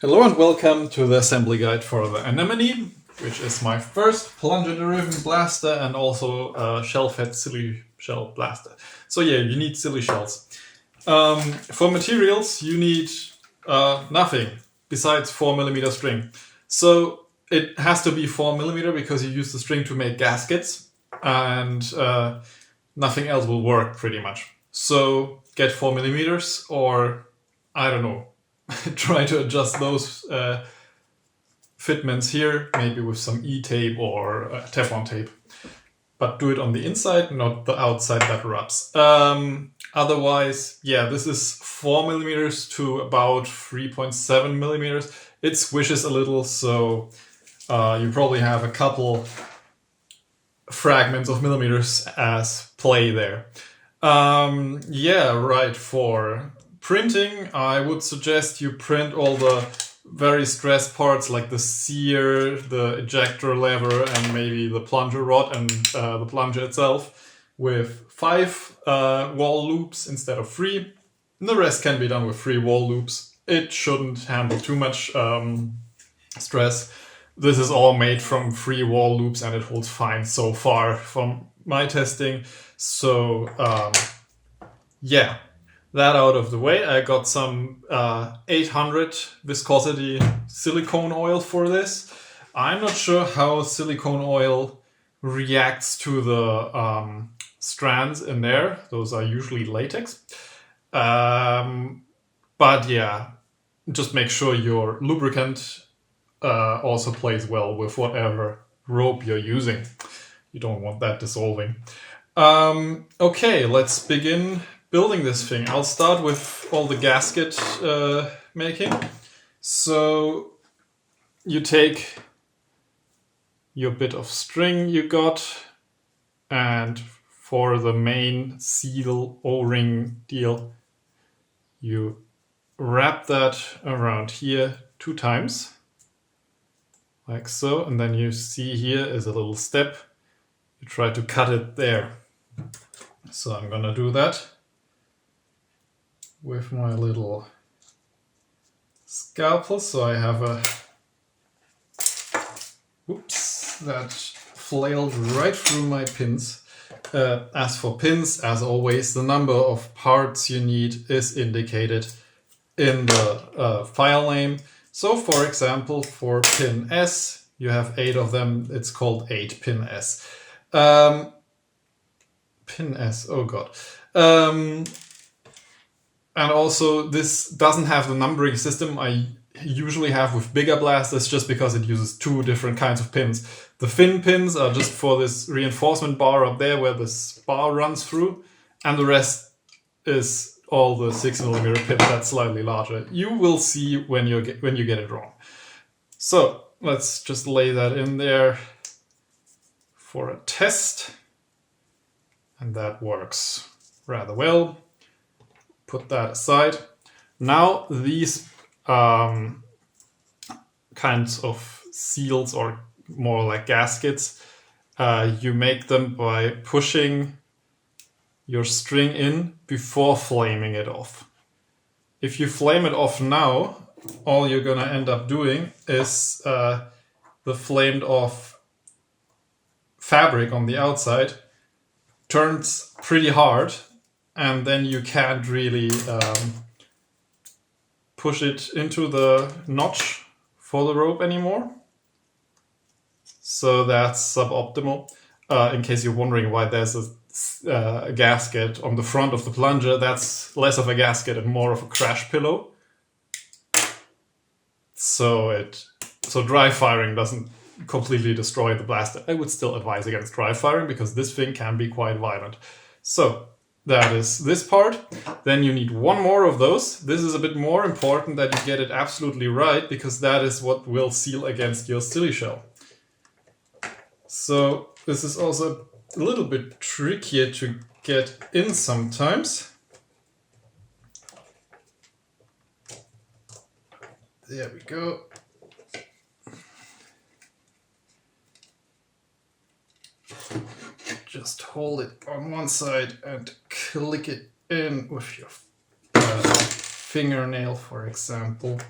Hello and welcome to the assembly guide for the Anemone, which is my first plunger-driven blaster and also a shell-fed silly shell blaster. So yeah, you need silly shells. For materials, you need nothing besides 4mm string. So it has to be 4mm because you use the string to make gaskets, and nothing else will work pretty much. So get 4mm, or I don't know, try to adjust those fitments here, maybe with some E-tape or Teflon tape. But do it on the inside, not the outside that rubs. Otherwise, yeah, this is 4mm to about 3.7mm. It swishes a little, so you probably have a couple fragments of millimeters as play there. Yeah, right, for printing, I would suggest you print all the very stressed parts like the sear, the ejector lever, and maybe the plunger rod and the plunger itself with 5 wall loops instead of 3. And the rest can be done with 3 wall loops. It shouldn't handle too much stress. This is all made from 3 wall loops and it holds fine so far from my testing. So yeah, that out of the way. I got some 800 viscosity silicone oil for this. I'm not sure how silicone oil reacts to the strands in there. Those are usually latex. But yeah, just make sure your lubricant also plays well with whatever rope you're using. You don't want that dissolving. Okay, let's begin building this thing. I'll start with all the gasket making. So you take your bit of string you got, and for the main seal O-ring deal, you wrap that around here 2 times, like so, and then you see here is a little step. You try to cut it there. So I'm gonna do that with my little scalpel. So I have a, whoops, that flailed right through my pins. As for pins, as always, the number of parts you need is indicated in the file name. So for example, for pin S, you have 8 of them. It's called 8 pin S. Pin S, oh god. And also, this doesn't have the numbering system I usually have with bigger blasters, just because it uses 2 different kinds of pins. The fin pins are just for this reinforcement bar up there where this bar runs through, and the rest is all the 6mm pins that's slightly larger. You will see when you get it wrong. So let's just lay that in there for a test. And that works rather well. Put that aside. Now these kinds of seals, or more like gaskets, you make them by pushing your string in before flaming it off. If you flame it off now, all you're gonna end up doing is the flamed off fabric on the outside turns pretty hard, and then you can't really push it into the notch for the rope anymore. So that's suboptimal. In case you're wondering why there's a gasket on the front of the plunger, that's less of a gasket and more of a crash pillow. So dry firing doesn't completely destroy the blaster. I would still advise against dry firing because this thing can be quite violent. So that is this part. Then you need 1 more of those. This is a bit more important that you get it absolutely right, because that is what will seal against your silly shell. So this is also a little bit trickier to get in sometimes. There we go. Just hold it on one side and click it in with your fingernail, for example.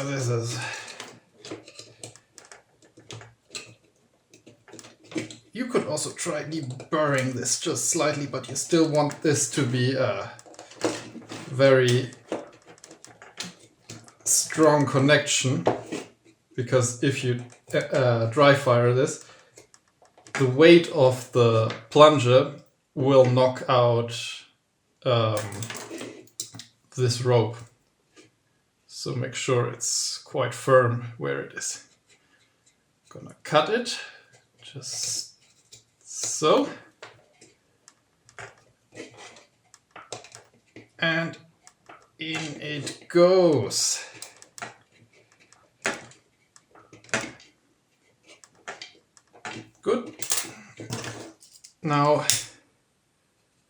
this is... You could also try deburring this just slightly, but you still want this to be a very strong connection, because if you dry fire this, the weight of the plunger will knock out this rope. So make sure it's quite firm where it is. Gonna cut it, just so. And in it goes. Good. Now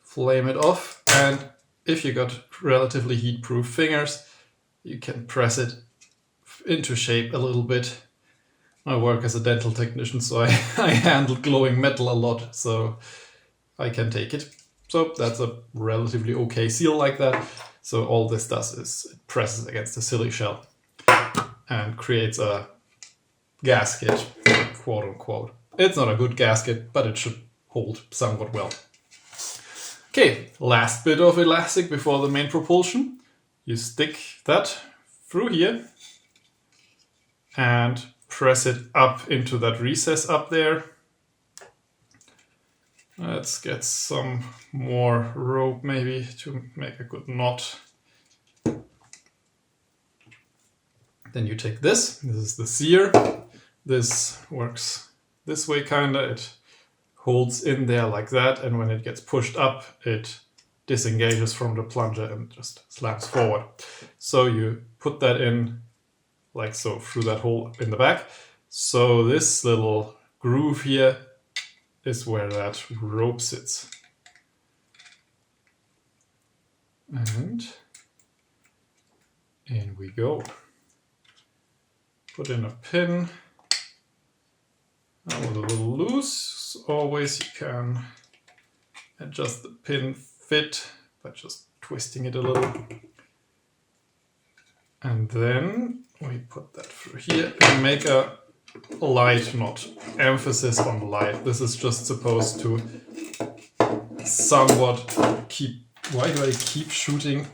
flame it off, and if you got relatively heat-proof fingers, you can press it into shape a little bit. I work as a dental technician, so I handle glowing metal a lot, so I can take it. So that's a relatively okay seal like that. So all this does is it presses against the silly shell and creates a gasket, quote unquote. It's not a good gasket, but it should hold somewhat well. Okay, last bit of elastic before the main propulsion. You stick that through here and press it up into that recess up there. Let's get some more rope maybe to make a good knot. Then you take this is the sear. This works this way kinda. It holds in there like that, and when it gets pushed up, it disengages from the plunger and just slams forward. So you put that in like so through that hole in the back. So this little groove here is where that rope sits. And in we go. Put in a pin. Now with a little loose, always you can adjust the pin fit by just twisting it a little. And then we put that through here and make a light knot. Emphasis on light. This is just supposed to somewhat keep... Why do I keep shooting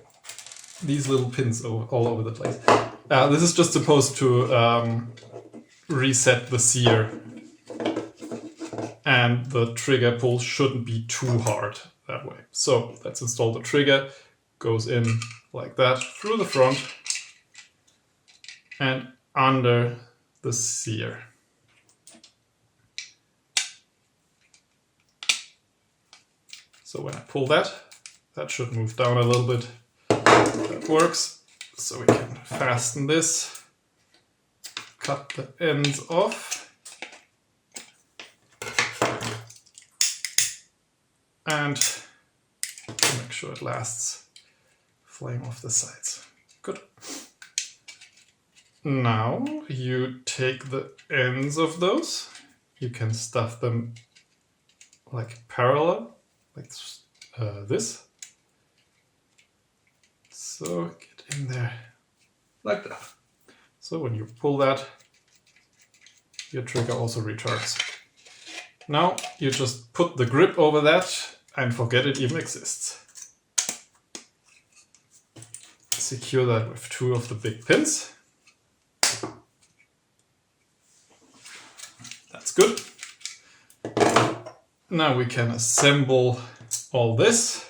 these little pins all over the place? This is just supposed to reset the sear, and the trigger pull shouldn't be too hard that way. So let's install the trigger. Goes in like that through the front and under the sear. So when I pull that, that should move down a little bit. That works. So we can fasten this, cut the ends off, and make sure it lasts. Flame off the sides. Good. Now you take the ends of those. You can stuff them like parallel, like this. So get in there like that. So when you pull that, your trigger also returns. Now you just put the grip over that and forget it even exists. Secure that with 2 of the big pins. That's good. Now we can assemble all this.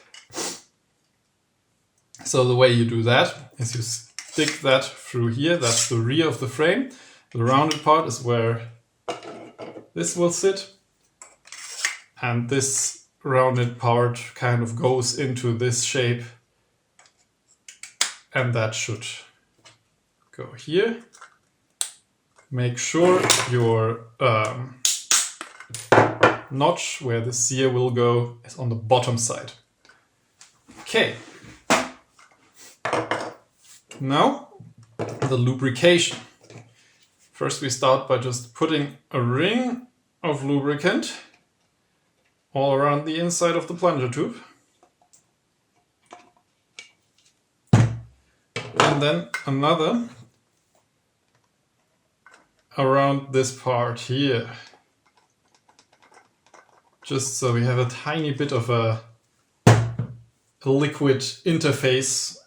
So the way you do that is you stick that through here. That's the rear of the frame. The rounded part is where this will sit. And this rounded part kind of goes into this shape. And that should go here. Make sure your notch where the sear will go is on the bottom side. Okay. Now, the lubrication. First we start by just putting a ring of lubricant all around the inside of the plunger tube. And then another around this part here. Just so we have a tiny bit of a liquid interface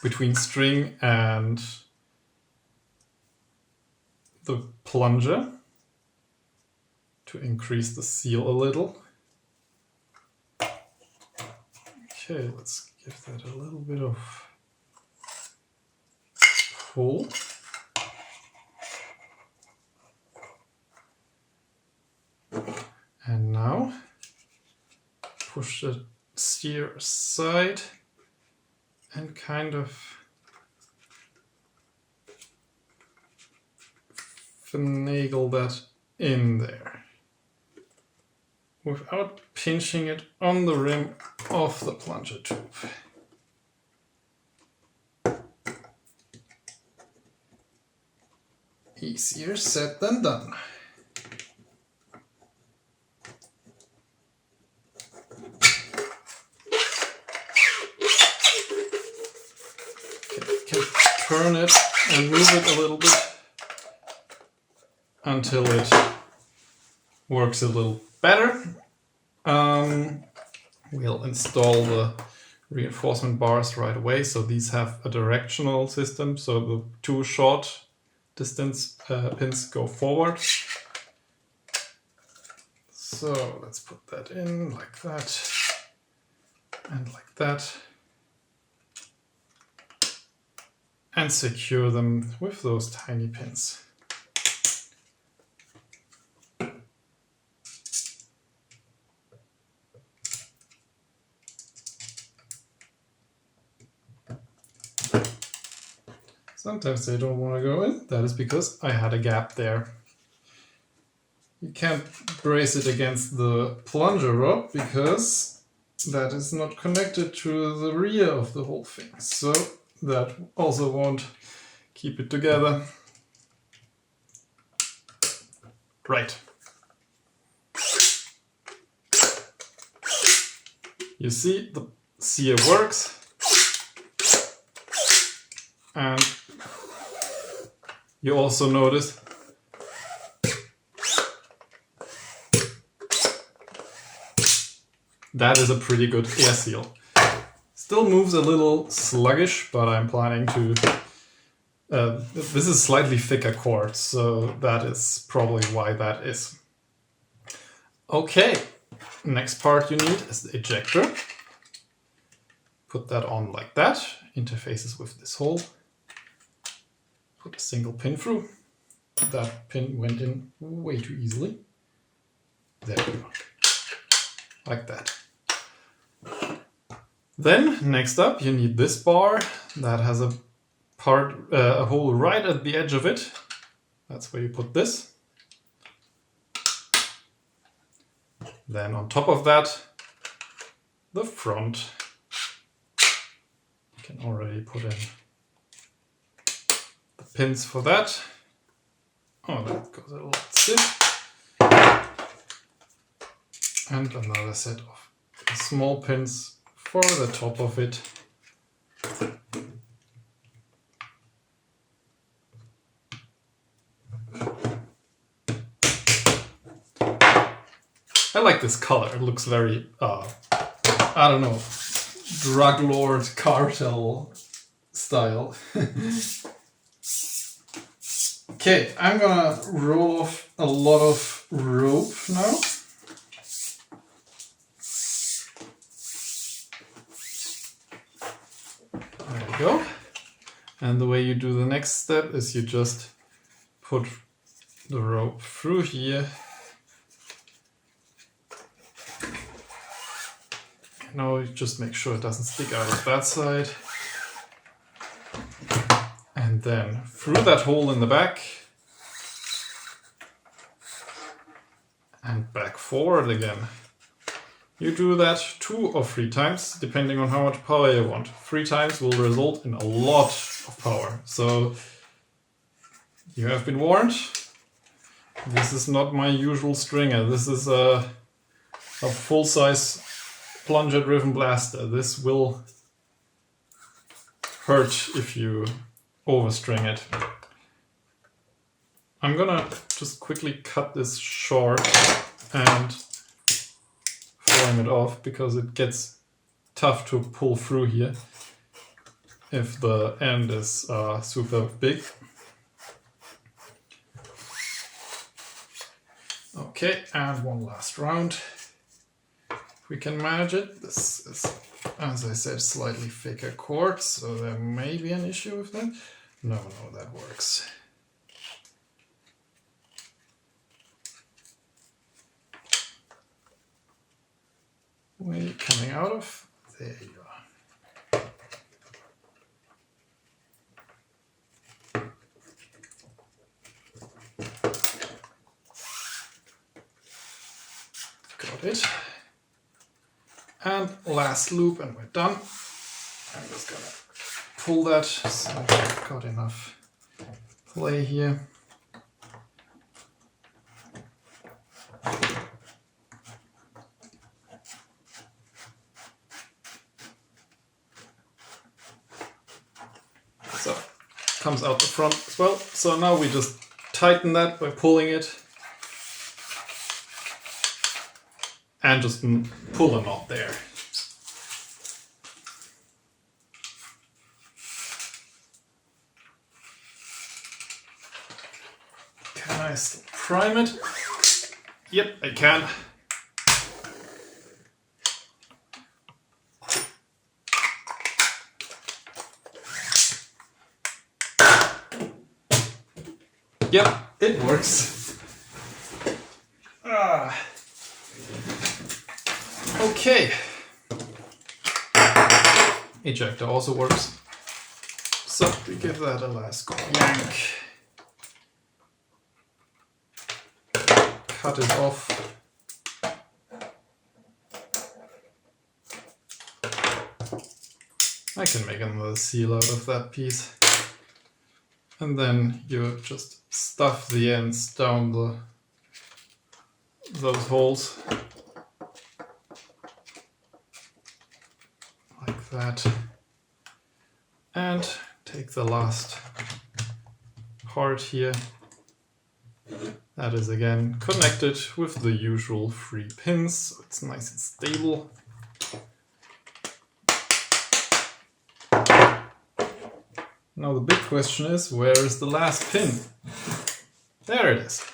between string and the plunger to increase the seal a little. Okay, let's give that a little bit of pull. And now push the sear aside and kind of finagle that in there without pinching it on the rim of the plunger tube. Easier said than done. Turn it and move it a little bit until it works a little better. We'll install the reinforcement bars right away. So these have a directional system. So the two short distance pins go forward. So let's put that in like that and like that. And secure them with those tiny pins. Sometimes they don't want to go in. That is because I had a gap there. You can't brace it against the plunger rod because that is not connected to the rear of the whole thing. So that also won't keep it together. Right. You see, the sear works. And you also notice that is a pretty good air seal. Still moves a little sluggish, but I'm planning to... this is slightly thicker cord, so that is probably why that is. Okay, next part you need is the ejector. Put that on like that, interfaces with this hole. Put a single pin through. That pin went in way too easily. There we go. Like that. Then, next up, you need this bar that has a hole right at the edge of it. That's where you put this. Then on top of that, the front. You can already put in the pins for that. Oh, that goes a little stiff. And another set of small pins for the top of it. I like this color. It looks very, I don't know, drug lord cartel style. Okay, I'm gonna roll off a lot of rope now. There you go. And the way you do the next step is you just put the rope through here. Now you just make sure it doesn't stick out of that side. And then through that hole in the back. And back forward again. You do that 2 or 3 times, depending on how much power you want. 3 times will result in a lot of power. So you have been warned. This is not my usual stringer. This is a full-size plunger-driven blaster. This will hurt if you overstring it. I'm gonna just quickly cut this short and flame it off because it gets tough to pull through here if the end is super big. Okay, and one last round. If we can manage it. This is, as I said, slightly thicker cord, so there may be an issue with that. No, that works. Where are you coming out of? There you are. Got it. And last loop, and we're done. I'm just gonna pull that so I've got enough play here. So, comes out the front as well. So now we just tighten that by pulling it. And just pull a knot there. Can I still prime it? Yep, I can. Yep, it works. Okay. Ejector also works. So we give that a last yank. Cut it off. I can make another seal out of that piece. And then you just stuff the ends down those holes. Like that. And take the last part here. That is again connected with the usual 3 pins, so it's nice and stable. Now the big question is, where is the last pin? There it is.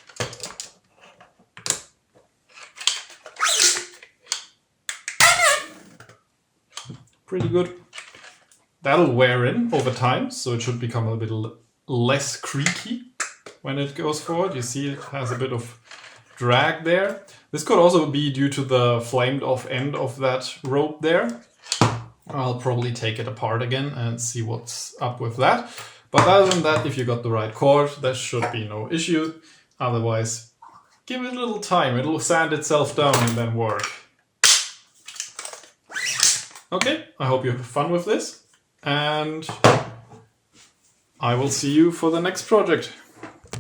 Pretty good. That'll wear in over time, so it should become a bit less creaky when it goes forward. You see it has a bit of drag there. This could also be due to the flamed off end of that rope there. I'll probably take it apart again and see what's up with that. But other than that, if you got the right cord, there should be no issue. Otherwise, give it a little time. It'll sand itself down and then work. Okay, I hope you have fun with this. And I will see you for the next project.